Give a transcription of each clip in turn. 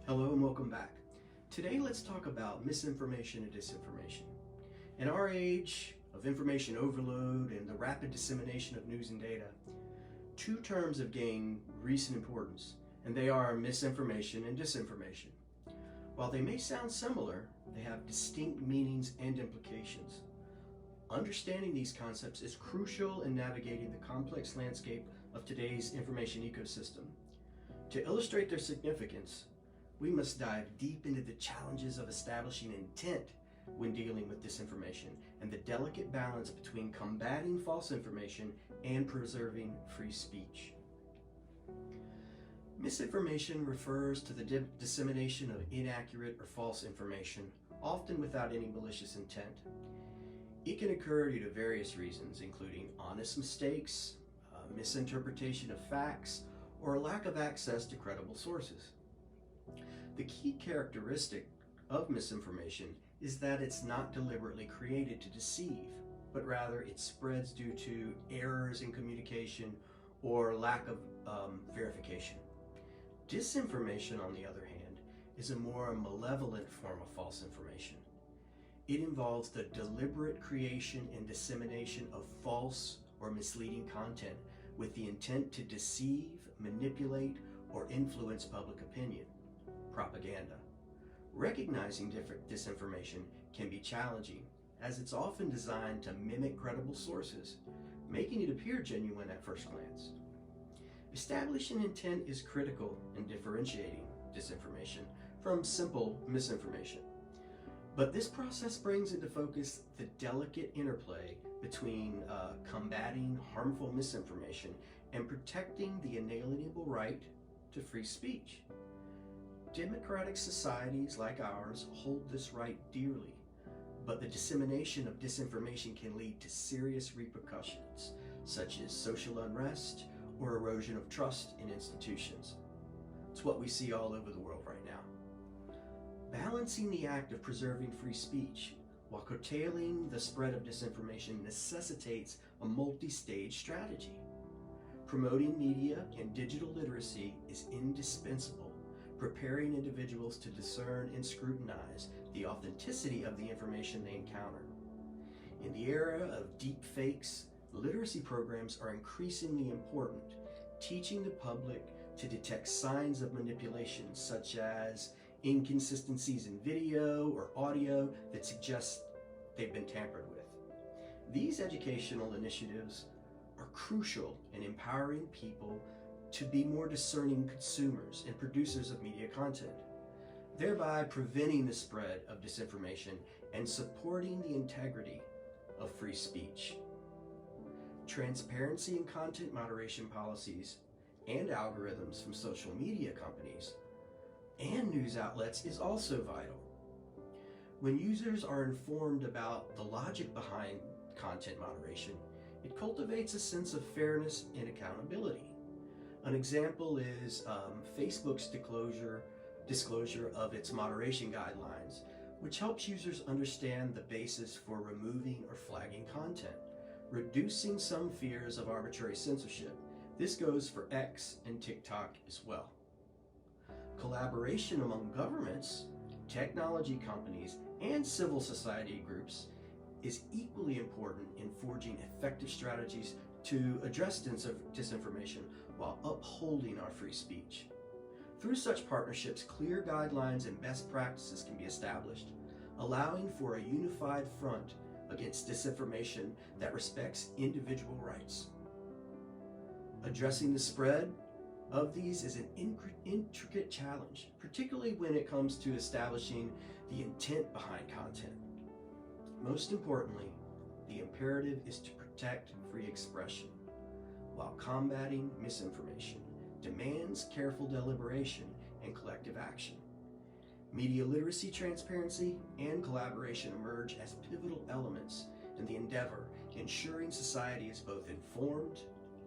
Hello and welcome back. Today let's talk about misinformation and disinformation. In our age of information overload and the rapid dissemination of news and data, two terms have gained recent importance, and they are misinformation and disinformation. While they may sound similar, they have distinct meanings and implications. Understanding these concepts is crucial in navigating the complex landscape of today's information ecosystem. To illustrate their significance, we must dive deep into the challenges of establishing intent when dealing with disinformation and the delicate balance between combating false information and preserving free speech. Misinformation refers to the dissemination of inaccurate or false information, often without any malicious intent. It can occur due to various reasons, including honest mistakes, misinterpretation of facts, or a lack of access to credible sources. The key characteristic of misinformation is that it's not deliberately created to deceive, but rather it spreads due to errors in communication or lack of verification. Disinformation, on the other hand, is a more malevolent form of false information. It involves the deliberate creation and dissemination of false or misleading content with the intent to deceive, manipulate, or influence public opinion. Propaganda. Recognizing disinformation can be challenging, as it's often designed to mimic credible sources, making it appear genuine at first glance. Establishing intent is critical in differentiating disinformation from simple misinformation. But this process brings into focus the delicate interplay between combating harmful misinformation and protecting the inalienable right to free speech. Democratic societies like ours hold this right dearly, but the dissemination of disinformation can lead to serious repercussions, such as social unrest or erosion of trust in institutions. It's what we see all over the world right now. Balancing the act of preserving free speech while curtailing the spread of disinformation necessitates a multi-stage strategy. Promoting media and digital literacy is indispensable, preparing individuals to discern and scrutinize the authenticity of the information they encounter. In the era of deep fakes, literacy programs are increasingly important, teaching the public to detect signs of manipulation, such as inconsistencies in video or audio that suggest they've been tampered with. These educational initiatives are crucial in empowering people to be more discerning consumers and producers of media content, thereby preventing the spread of disinformation and supporting the integrity of free speech. Transparency in content moderation policies and algorithms from social media companies and news outlets is also vital. When users are informed about the logic behind content moderation, it cultivates a sense of fairness and accountability. An example is Facebook's disclosure of its moderation guidelines, which helps users understand the basis for removing or flagging content, reducing some fears of arbitrary censorship. This goes for X and TikTok as well. Collaboration among governments, technology companies, and civil society groups is equally important in forging effective strategies to address disinformation while upholding our free speech. Through such partnerships, clear guidelines and best practices can be established, allowing for a unified front against disinformation that respects individual rights. Addressing the spread of these is an intricate challenge, particularly when it comes to establishing the intent behind content. Most importantly, the imperative is to protect free expression, while combating misinformation demands careful deliberation and collective action. Media literacy, transparency, and collaboration emerge as pivotal elements in the endeavor, ensuring society is both informed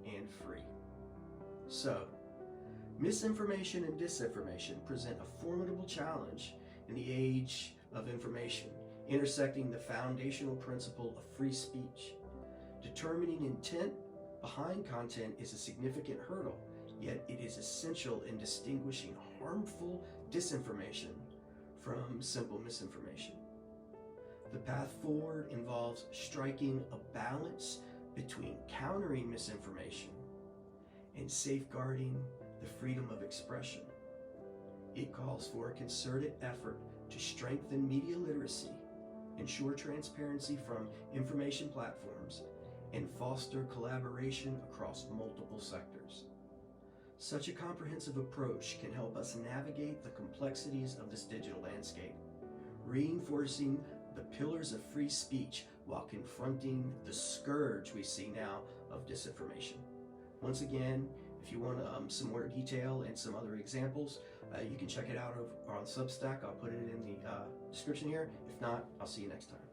and free. So, misinformation and disinformation present a formidable challenge in the age of information, intersecting the foundational principle of free speech. Determining intent behind content is a significant hurdle, yet it is essential in distinguishing harmful disinformation from simple misinformation. The path forward involves striking a balance between countering misinformation and safeguarding the freedom of expression. It calls for a concerted effort to strengthen media literacy, ensure transparency from information platforms, and foster collaboration across multiple sectors. Such a comprehensive approach can help us navigate the complexities of this digital landscape, reinforcing the pillars of free speech while confronting the scourge we see now of disinformation. Once again, if you want some more detail and some other examples, you can check it out on Substack. I'll put it in the description here. If not, I'll see you next time.